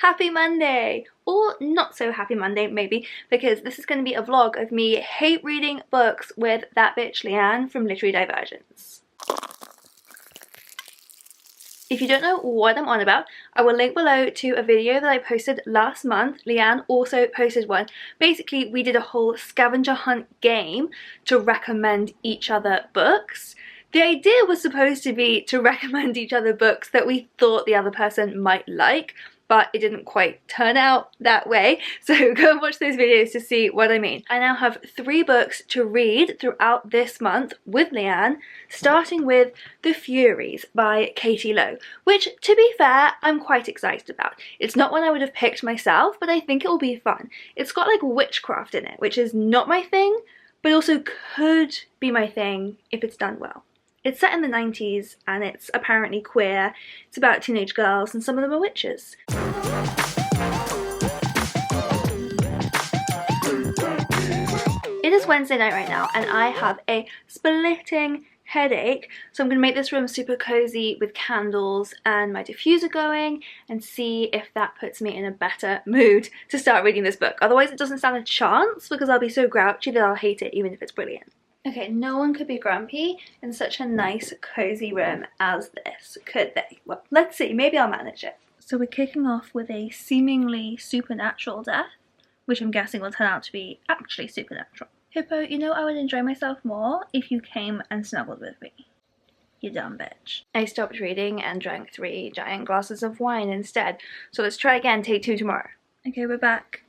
Happy Monday! Or not so happy Monday, maybe, because this is going to be a vlog of me hate reading books with that bitch Leanne from Literary Divergence. If you don't know what I'm on about, I will link below to a video that I posted last month. Leanne also posted one. Basically, we did a whole scavenger hunt game to recommend each other books. The idea was supposed to be to recommend each other books that we thought the other person might like, but it didn't quite turn out that way. So go and watch those videos to see what I mean. I now have 3 books to read throughout this month with Leanne, starting with The Furies by Lowe, which, to be fair, I'm quite excited about. It's not one I would have picked myself, but I think it will be fun. It's got like witchcraft in it, which is not my thing, but also could be my thing if it's done well. It's set in the 90s and it's apparently queer. It's about teenage girls and some of them are witches. It is Wednesday night right now and I have a splitting headache, so I'm going to make this room super cozy with candles and my diffuser going and see if that puts me in a better mood to start reading this book. Otherwise it doesn't stand a chance because I'll be so grouchy that I'll hate it even if it's brilliant. Okay, no one could be grumpy in such a nice, cozy room as this, could they? Well, let's see, maybe I'll manage it. So we're kicking off with a seemingly supernatural death, which I'm guessing will turn out to be actually supernatural. Hippo, you know I would enjoy myself more if you came and snuggled with me. You dumb bitch. I stopped reading and drank 3 giant glasses of wine instead, so let's try again, take 2 tomorrow. Okay, we're back.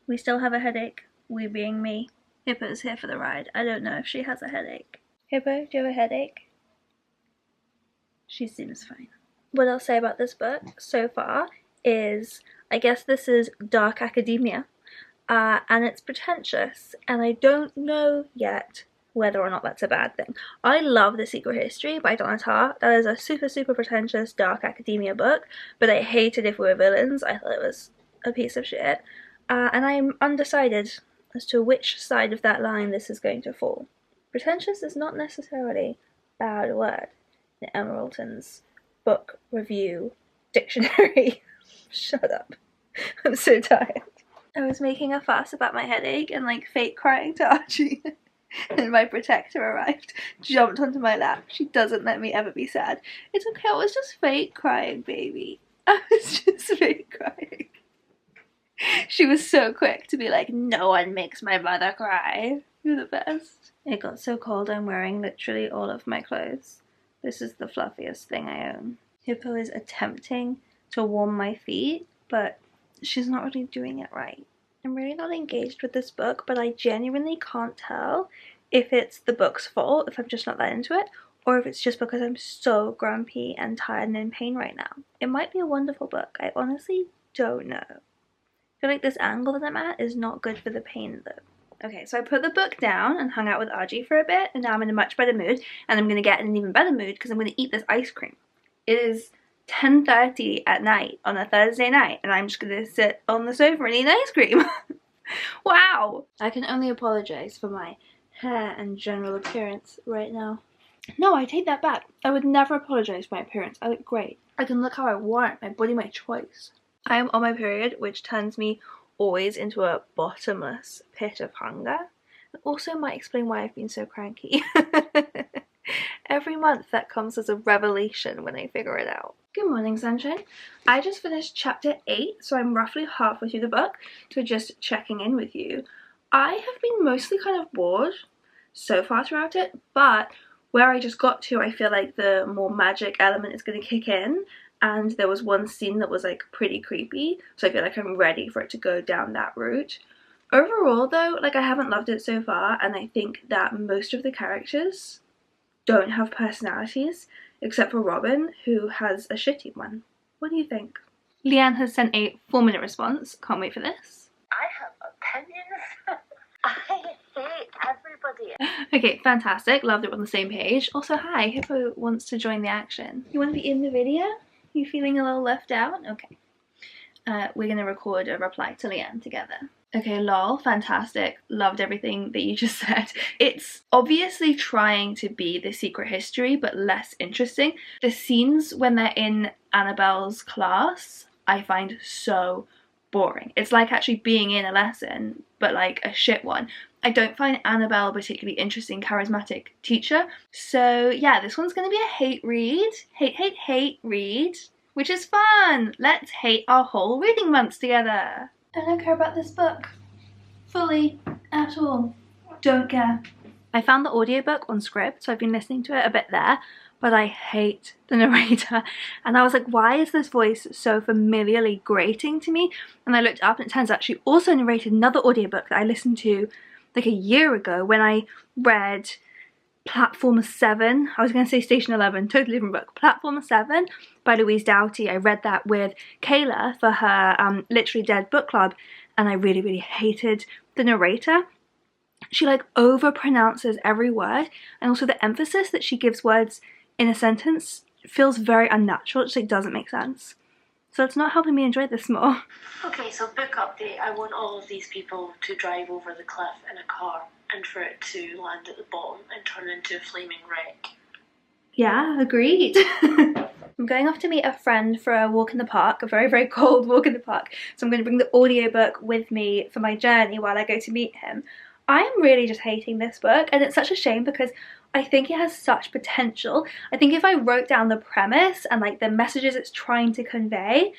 We still have a headache, we being me. Hippo's here for the ride. I don't know if she has a headache. Hippo, do you have a headache? She seems fine. What I'll say about this book so far is, I guess this is dark academia, and it's pretentious, and I don't know yet whether or not that's a bad thing. I love The Secret History by Donna Tartt. That is a super pretentious dark academia book, but I hated If We Were Villains. I thought it was a piece of shit, and I'm undecided as to which side of that line this is going to fall. Pretentious is not necessarily a bad word in Emeralton's book review dictionary. Shut up. I'm so tired. I was making a fuss about my headache and like fake crying to Archie and my protector arrived, jumped onto my lap. She doesn't let me ever be sad. It's okay, I was just fake crying, baby. I was just fake crying. She was so quick to be like, no one makes my mother cry. You're the best. It got so cold I'm wearing literally all of my clothes. This is the fluffiest thing I own. Hippo is attempting to warm my feet, but she's not really doing it right. I'm really not engaged with this book, but I genuinely can't tell if it's the book's fault, if I'm just not that into it, or if it's just because I'm so grumpy and tired and in pain right now. It might be a wonderful book. I honestly don't know. I feel like this angle that I'm at is not good for the pain though. Okay, so I put the book down and hung out with Archie for a bit, and now I'm in a much better mood, and I'm going to get in an even better mood because I'm going to eat this ice cream. It is 10:30 at night on a Thursday night, and I'm just going to sit on the sofa and eat ice cream. Wow! I can only apologize for my hair and general appearance right now. No, I take that back. I would never apologize for my appearance. I look great. I can look how I want, my body, my choice. I am on my period, which turns me always into a bottomless pit of hunger. It also might explain why I've been so cranky. Every month that comes as a revelation when I figure it out. Good morning, sunshine. I just finished chapter 8, so I'm roughly halfway through the book, so just checking in with you. I have been mostly kind of bored so far throughout it, but where I just got to, I feel like the more magic element is going to kick in. And there was one scene that was like pretty creepy, so I feel like I'm ready for it to go down that route. Overall though, like I haven't loved it so far, and I think that most of the characters don't have personalities, except for Robin, who has a shitty one. What do you think? Leanne has sent a 4-minute response. Can't wait for this. I have opinions. I hate everybody. Okay, fantastic. Love that we're on the same page. Also, hi, Hippo wants to join the action. You want to be in the video? You feeling a little left out? Okay. We're going to record a reply to Leanne together. Okay, lol, fantastic. Loved everything that you just said. It's obviously trying to be The Secret History, but less interesting. The scenes when they're in Annabelle's class I find so boring. It's like actually being in a lesson, but like a shit one. I don't find Annabelle a particularly interesting, charismatic teacher. So yeah, this one's gonna be a hate read. Hate read. Which is fun! Let's hate our whole reading months together. I don't care about this book. Fully. At all. Don't care. I found the audiobook on Scribd, so I've been listening to it a bit there, but I hate the narrator. And I was like, why is this voice so familiarly grating to me? And I looked up and it turns out she also narrated another audiobook that I listened to like a year ago when I read Platform 7. I was going to say Station 11, totally different book. Platform 7 by Louise Doughty. I read that with Kayla for her Literally Dead book club, and I really, really hated the narrator. She like overpronounces every word, and also the emphasis that she gives words in a sentence feels very unnatural. It just like doesn't make sense. So it's not helping me enjoy this more. Okay, so book update. I want all of these people to drive over the cliff in a car and for it to land at the bottom and turn into a flaming wreck. Yeah, agreed. I'm going off to meet a friend for a walk in the park, a very, very cold walk in the park. So I'm going to bring the audiobook with me for my journey while I go to meet him. I am really just hating this book, and it's such a shame because I think it has such potential. I think if I wrote down the premise and like the messages it's trying to convey,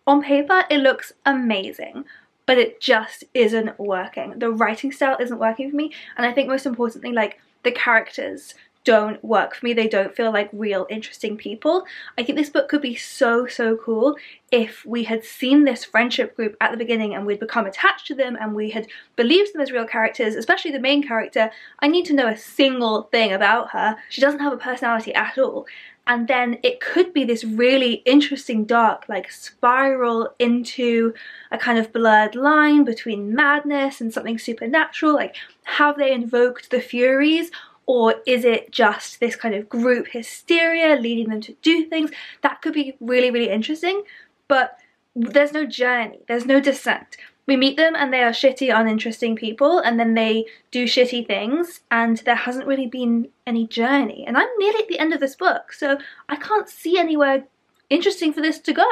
on paper it looks amazing, but it just isn't working. The writing style isn't working for me, and I think most importantly, like, the characters don't work for me. They don't feel like real interesting people. I think this book could be so, so cool if we had seen this friendship group at the beginning and we'd become attached to them and we had believed them as real characters, especially the main character. I need to know a single thing about her. She doesn't have a personality at all. And then it could be this really interesting dark like spiral into a kind of blurred line between madness and something supernatural. Like, have they invoked the Furies? Or is it just this kind of group hysteria leading them to do things? That could be really, really interesting, but there's no journey, there's no descent. We meet them and they are shitty, uninteresting people, and then they do shitty things, and there hasn't really been any journey. And I'm nearly at the end of this book, so I can't see anywhere interesting for this to go.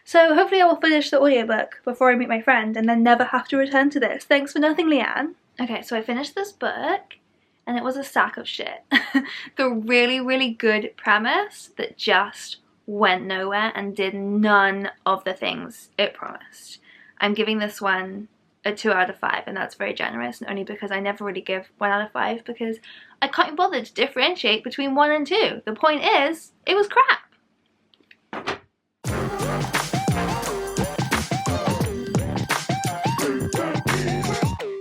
So hopefully I will finish the audiobook before I meet my friend and then never have to return to this. Thanks for nothing, Leanne. Okay, so I finished this book, and it was a sack of shit. The really, really good premise that just went nowhere and did none of the things it promised. I'm giving this one a 2 out of 5, and that's very generous, and only because I never really give 1 out of 5 because I can't be bothered to differentiate between 1 and 2. The point is, it was crap.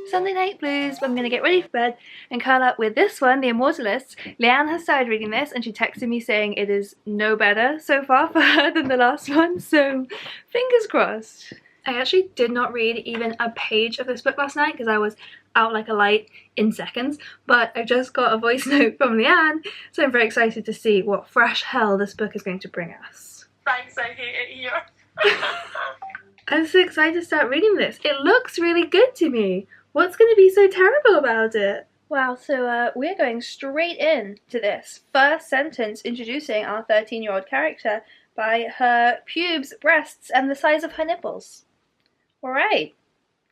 Sunday night blues. I'm gonna get ready for bed and curl up with this one, The Immortalists. Leanne has started reading this and she texted me saying it is no better so far for her than the last one, so fingers crossed. I actually did not read even a page of this book last night because I was out like a light in seconds, but I just got a voice note from Leanne, so I'm very excited to see what fresh hell this book is going to bring us. Thanks, I hate it here. I'm so excited to start reading this. It looks really good to me. What's going to be so terrible about it? Wow, so we're going straight in to this first sentence introducing our 13-year-old character by her pubes, breasts, and the size of her nipples. Alright.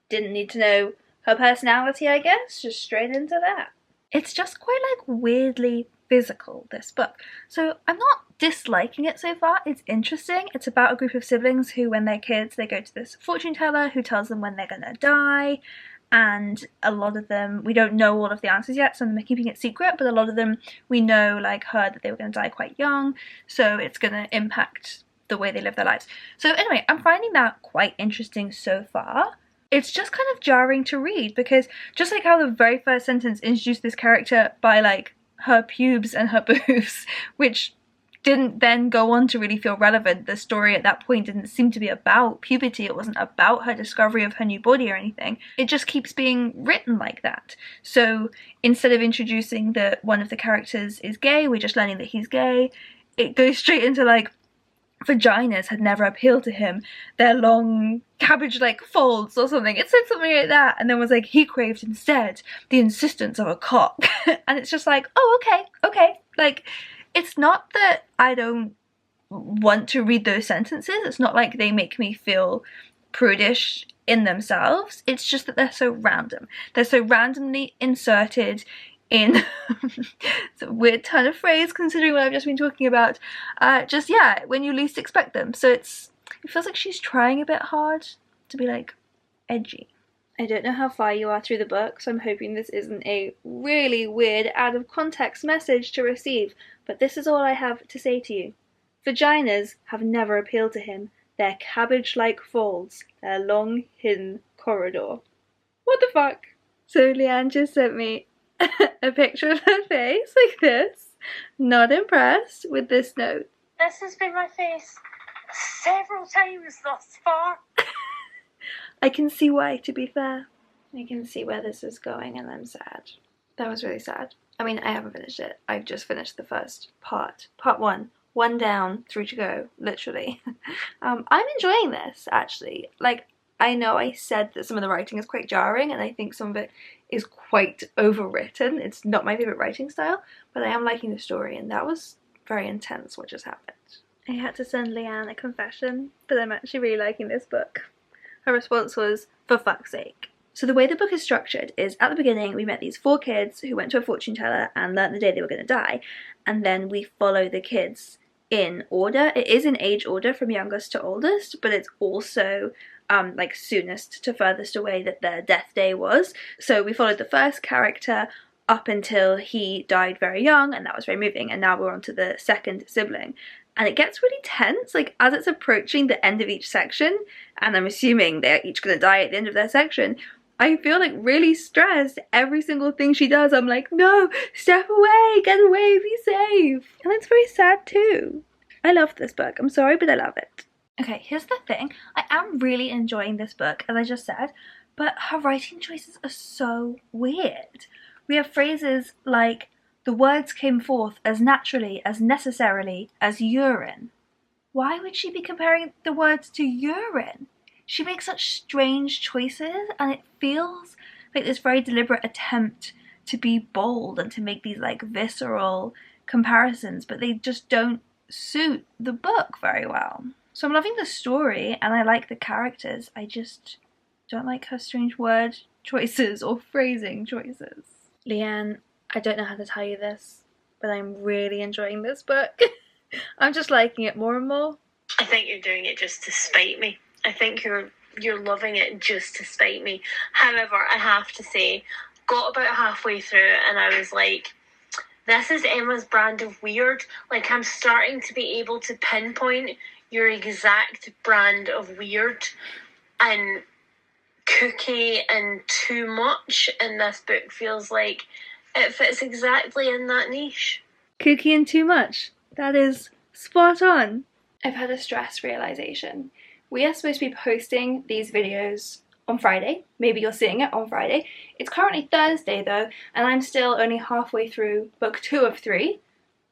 Didn't need to know her personality, I guess. Just straight into that. It's just quite like weirdly physical, this book. So I'm not disliking it so far. It's interesting. It's about a group of siblings who, when they're kids, they go to this fortune teller who tells them when they're gonna die. And a lot of them, we don't know all of the answers yet, some of them are keeping it secret, but a lot of them we know, like, heard that they were going to die quite young, so it's going to impact the way they live their lives. So anyway, I'm finding that quite interesting so far. It's just kind of jarring to read, because just like how the very first sentence introduced this character by, like, her pubes and her boobs, which didn't then go on to really feel relevant. The story at that point didn't seem to be about puberty. It wasn't about her discovery of her new body or anything. It just keeps being written like that. So instead of introducing that one of the characters is gay, we're just learning that he's gay. It goes straight into like, vaginas had never appealed to him. Their long cabbage-like folds or something. It said something like that, and then was like, he craved instead the insistence of a cock. And it's just like, oh, okay. Like, it's not that I don't want to read those sentences. It's not like they make me feel prudish in themselves. It's just that they're so random. They're so randomly inserted in it's a weird turn of phrase considering what I've just been talking about. Just, yeah, when you least expect them. So it feels like she's trying a bit hard to be like edgy. I don't know how far you are through the book, so I'm hoping this isn't a really weird out of context message to receive, but this is all I have to say to you. Vaginas have never appealed to him. Their cabbage-like folds, their long hidden corridor. What the fuck? So Leanne just sent me a picture of her face like this, not impressed, with this note. This has been my face several times thus far. I can see why, to be fair. I can see where this is going and I'm sad. That was really sad. I mean, I haven't finished it. I've just finished the first part. Part 1. 1 down, 3 to go, literally. I'm enjoying this, actually. Like, I know I said that some of the writing is quite jarring and I think some of it is quite overwritten. It's not my favourite writing style, but I am liking the story and that was very intense what just happened. I had to send Leanne a confession, but I'm actually really liking this book. Her response was, for fuck's sake. So the way the book is structured is at the beginning we met these 4 kids who went to a fortune teller and learnt the day they were going to die, and then we follow the kids in order. It is in age order from youngest to oldest, but it's also like soonest to furthest away that their death day was. So we followed the first character up until he died very young, and that was very moving, and now we're on to the second sibling. And it gets really tense, like as it's approaching the end of each section, and I'm assuming they're each gonna die at the end of their section, I feel like really stressed. Every single thing she does, I'm like, no, step away, get away, be safe. And it's very sad too. I love this book. I'm sorry, but I love it. Okay, here's the thing. I am really enjoying this book, as I just said, but her writing choices are so weird. We have phrases like, the words came forth as naturally, as necessarily as urine. Why would she be comparing the words to urine? She makes such strange choices and it feels like this very deliberate attempt to be bold and to make these like visceral comparisons, but they just don't suit the book very well. So I'm loving the story and I like the characters. I just don't like her strange word choices or phrasing choices. Leanne, I don't know how to tell you this, but I'm really enjoying this book. I'm just liking it more and more. I think you're doing it just to spite me. I think you're loving it just to spite me. However, I have to say, got about halfway through and I was like, this is Emma's brand of weird. Like, I'm starting to be able to pinpoint your exact brand of weird and kooky and too much, and this book feels like it fits exactly in that niche. Kooky and too much. That is spot on. I've had a stress realization. We are supposed to be posting these videos on Friday. Maybe you're seeing it on Friday. It's currently Thursday though, and I'm still only halfway through book 2 of 3.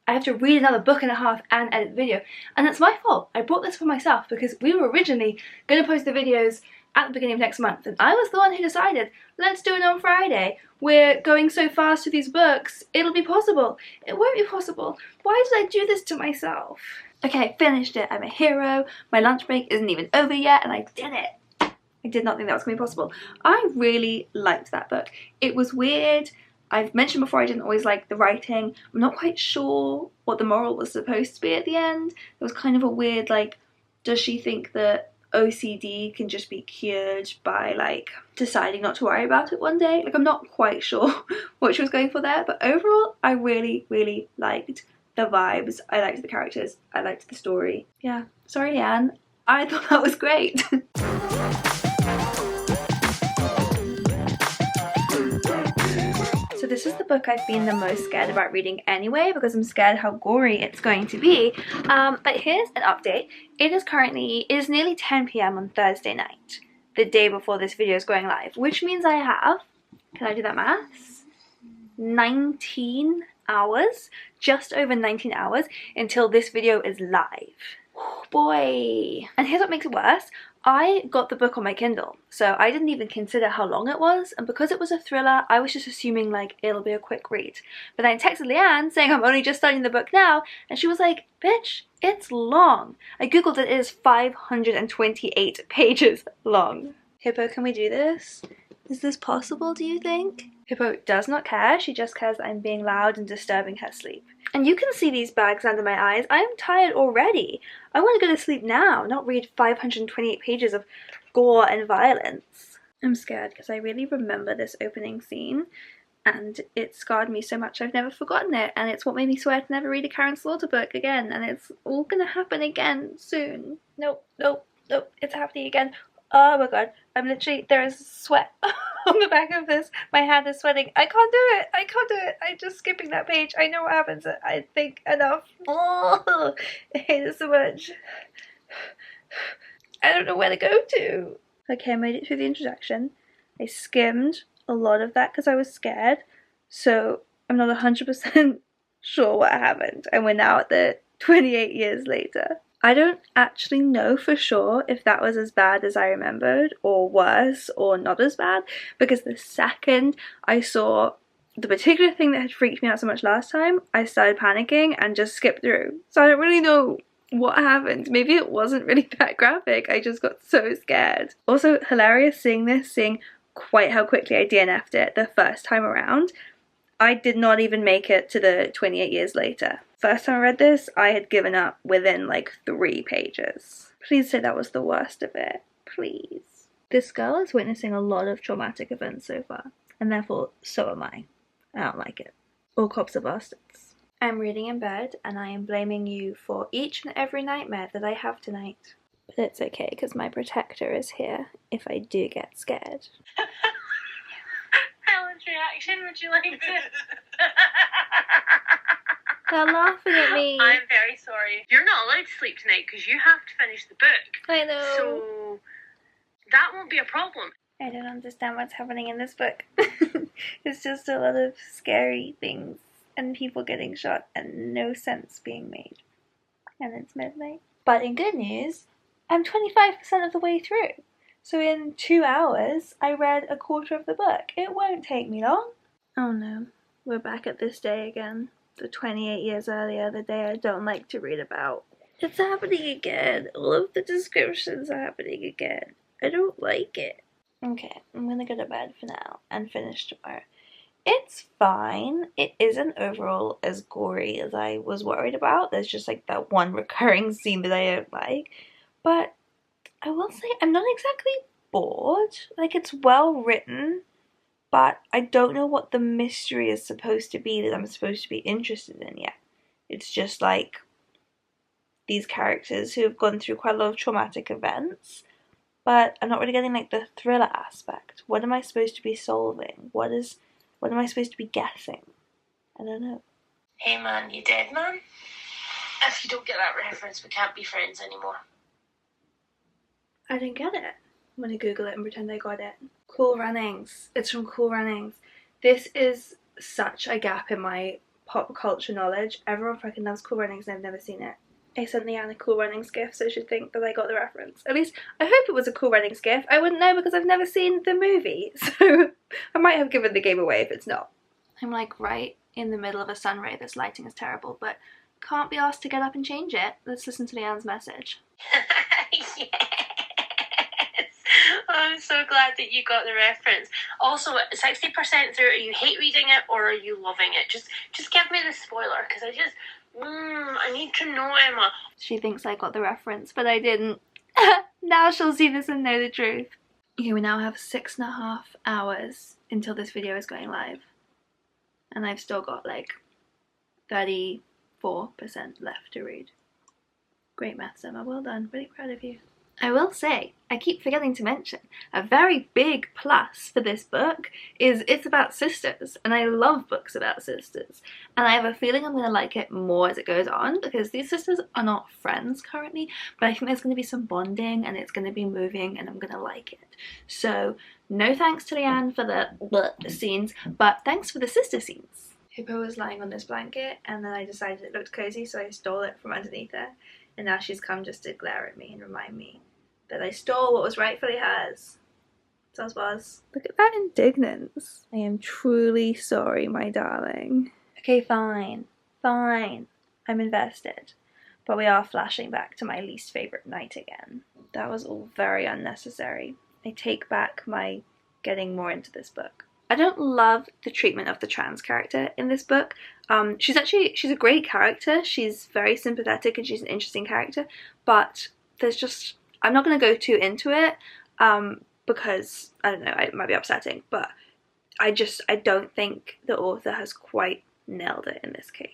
I have to read another book and a half and edit the video. And that's my fault. I brought this for myself because we were originally going to post the videos at the beginning of next month. And I was the one who decided, let's do it on Friday. We're going so fast with these books, it'll be possible. It won't be possible. Why did I do this to myself? Okay, finished it. I'm a hero. My lunch break isn't even over yet and I did it. I did not think that was going to be possible. I really liked that book. It was weird. I've mentioned before I didn't always like the writing. I'm not quite sure what the moral was supposed to be at the end. It was kind of a weird, like, does she think that OCD can just be cured by, like, deciding not to worry about it one day? Like, I'm not quite sure what she was going for there, but overall, I really, really liked the vibes. I liked the characters. I liked the story. Yeah, sorry, Leanne. I thought that was great. So this is the book I've been the most scared about reading anyway, because I'm scared how gory it's going to be. But here's an update. It is nearly 10 p.m. on Thursday night, the day before this video is going live, which means I have, can I do that maths? 19 hours, just over 19 hours until this video is live. Oh boy. And here's what makes it worse. I got the book on my Kindle, so I didn't even consider how long it was, and because it was a thriller, I was just assuming like it'll be a quick read. But then I texted Leanne saying I'm only just starting the book now, and she was like, bitch, it's long. I googled it, it is 528 pages long. Hippo, can we do this? Is this possible, do you think? Hippo does not care, she just cares that I'm being loud and disturbing her sleep. And you can see these bags under my eyes. I am tired already. I want to go to sleep now, not read 528 pages of gore and violence. I'm scared because I really remember this opening scene and it scarred me so much I've never forgotten it, and it's what made me swear to never read a Karin Slaughter book again, and it's all gonna happen again soon. Nope, nope, nope, it's happening again. Oh my god, I'm literally, there is sweat on the back of this. My hand is sweating. I can't do it. I can't do it. I'm just skipping that page. I know what happens. I think enough. Oh, I hate it so much. I don't know where to go to. Okay, I made it through the introduction. I skimmed a lot of that because I was scared. So I'm not 100% sure what happened. And we're now at the 28 years later. I don't actually know for sure if that was as bad as I remembered, or worse, or not as bad, because the second I saw the particular thing that had freaked me out so much last time, I started panicking and just skipped through. So I don't really know what happened. Maybe it wasn't really that graphic, I just got so scared. Also hilarious seeing this, seeing quite how quickly I DNF'd it the first time around. I did not even make it to the 28 years later. First time I read this, I had given up within like 3 pages. Please say that was the worst of it. Please. This girl is witnessing a lot of traumatic events so far, and therefore so am I. I don't like it. All cops are bastards. I'm reading in bed, and I am blaming you for each and every nightmare that I have tonight. But it's okay, because my protector is here if I do get scared. Helen's reaction, would you like to? They're laughing at me. I'm very sorry. You're not allowed to sleep tonight because you have to finish the book. I know. So that won't be a problem. I don't understand what's happening in this book. It's just a lot of scary things and people getting shot and no sense being made. And it's midnight. But in good news, I'm 25% of the way through. So in 2 hours, I read a quarter of the book. It won't take me long. Oh no, we're back at this day again. The 28 years earlier, the day I don't like to read about. It's happening again. All of the descriptions are happening again. I don't like it. Okay, I'm gonna go to bed for now and finish tomorrow. It's fine. It isn't overall as gory as I was worried about. There's just like that one recurring scene that I don't like. But I will say I'm not exactly bored. Like, it's well written, but I don't know what the mystery is supposed to be that I'm supposed to be interested in yet. It's just like these characters who have gone through quite a lot of traumatic events, but I'm not really getting like the thriller aspect. What am I supposed to be solving? What am I supposed to be guessing? I don't know. Hey man, you dead man? If you don't get that reference, we can't be friends anymore. I didn't get it. I'm gonna Google it and pretend I got it. Cool Runnings. It's from Cool Runnings. This is such a gap in my pop culture knowledge. Everyone freaking loves Cool Runnings and I've never seen it. I sent Leanne a Cool Runnings gift, so she'd think that I got the reference. At least, I hope it was a Cool Runnings gift. I wouldn't know because I've never seen the movie, so I might have given the game away if it's not. I'm like right in the middle of a sun ray. This lighting is terrible, but can't be asked to get up and change it. Let's listen to Leanne's message. Yes! I'm so glad that you got the reference. Also, 60% through, are you hate reading it or are you loving it? Just give me the spoiler, because I need to know, Emma. She thinks I got the reference, but I didn't. Now she'll see this and know the truth. Okay, we now have 6.5 hours until this video is going live. And I've still got like 34% left to read. Great maths, Emma. Well done. Really proud of you. I will say, I keep forgetting to mention, a very big plus for this book is it's about sisters, and I love books about sisters, and I have a feeling I'm going to like it more as it goes on, because these sisters are not friends currently, but I think there's going to be some bonding, and it's going to be moving, and I'm going to like it. So, no thanks to Leanne for the scenes, but thanks for the sister scenes. Hippo was lying on this blanket, and then I decided it looked cozy, so I stole it from underneath her, and now she's come just to glare at me and remind me that I stole what was rightfully hers. Sounds buzz. Look at that indignance. I am truly sorry, my darling. Okay, fine. Fine. I'm invested. But we are flashing back to my least favourite night again. That was all very unnecessary. I take back my getting more into this book. I don't love the treatment of the trans character in this book. She's a great character. She's very sympathetic and she's an interesting character. But there's just, I'm not going to go too into it because, I don't know, it might be upsetting. But I don't think the author has quite nailed it in this case.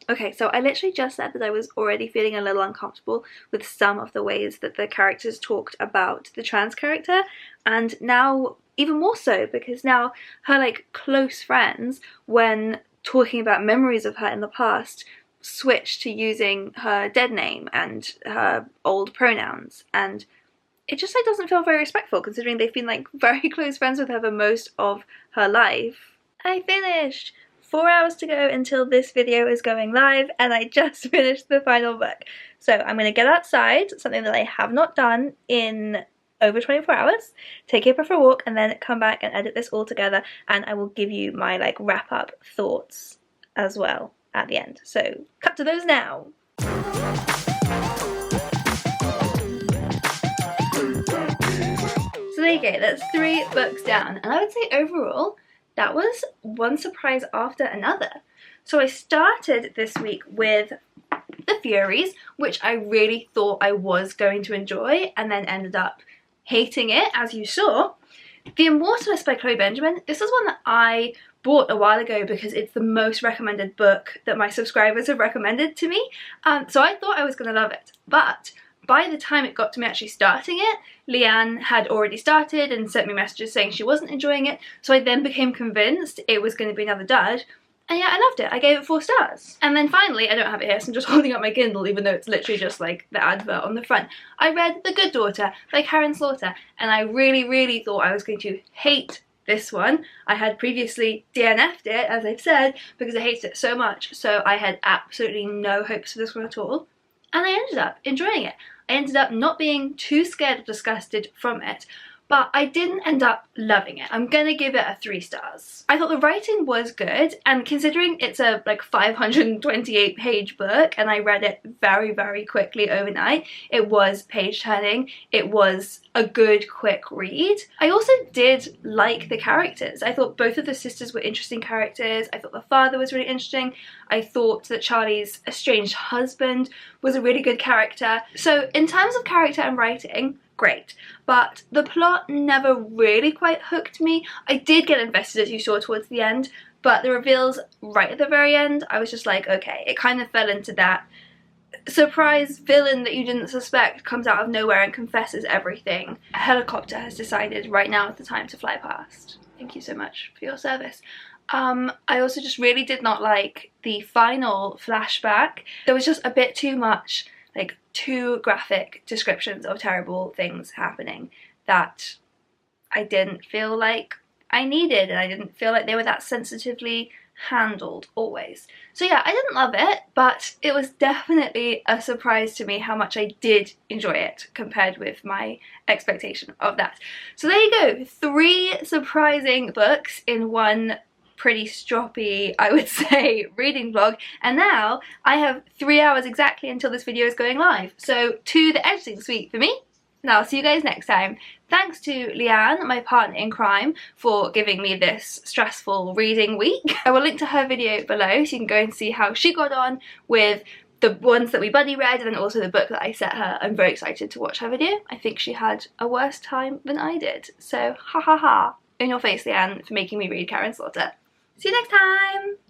Okay, so I literally just said that I was already feeling a little uncomfortable with some of the ways that the characters talked about the trans character, and now even more so, because now her like close friends, when talking about memories of her in the past, switched to using her dead name and her old pronouns, and it just like doesn't feel very respectful considering they've been like very close friends with her for most of her life. I finished! 4 hours to go until this video is going live, and I just finished the final book. So I'm going to get outside, something that I have not done in over 24 hours, take April for a walk, and then come back and edit this all together, and I will give you my like wrap up thoughts as well at the end. So cut to those now. So there you go, that's 3 books down, and I would say overall that was one surprise after another. So I started this week with the Furies, which I really thought I was going to enjoy and then ended up hating it, as you saw. The Immortalists by Chloe Benjamin, this is one that I bought a while ago because it's the most recommended book that my subscribers have recommended to me. So I thought I was going to love it, but by the time it got to me actually starting it, Leanne had already started and sent me messages saying she wasn't enjoying it, so I then became convinced it was going to be another dud, and yeah, I loved it. I gave it 4 stars. And then finally, I don't have it here, so I'm just holding up my Kindle even though it's literally just like the advert on the front. I read The Good Daughter by Karin, and I really thought I was going to hate this one. I had previously DNF'd it, as I've said, because I hated it so much, so I had absolutely no hopes for this one at all, and I ended up enjoying it. I ended up not being too scared or disgusted from it, but I didn't end up loving it. I'm gonna give it a 3 stars. I thought the writing was good, and considering it's a like 528 page book and I read it very quickly overnight, it was page turning, it was a good quick read. I also did like the characters. I thought both of the sisters were interesting characters. I thought the father was really interesting. I thought that Charlie's estranged husband was a really good character. So in terms of character and writing, great, but the plot never really quite hooked me. I did get invested, as you saw towards the end, but the reveals right at the very end, I was just like, okay, it kind of fell into that surprise villain that you didn't suspect comes out of nowhere and confesses everything. A helicopter has decided right now is the time to fly past. Thank you so much for your service. I also just really did not like the final flashback. There was just a bit too much, like too graphic descriptions of terrible things happening that I didn't feel like I needed, and I didn't feel like they were that sensitively handled always. So yeah, I didn't love it, but it was definitely a surprise to me how much I did enjoy it compared with my expectation of that. So there you go, 3 surprising books in one pretty stroppy, I would say, reading vlog, and now I have 3 hours exactly until this video is going live. So to the editing suite for me, and I'll see you guys next time. Thanks to Leanne, my partner in crime, for giving me this stressful reading week. I will link to her video below so you can go and see how she got on with the ones that we buddy read, and then also the book that I set her. I'm very excited to watch her video. I think she had a worse time than I did. So ha ha ha in your face, Leanne, for making me read Karin Slaughter. See you next time!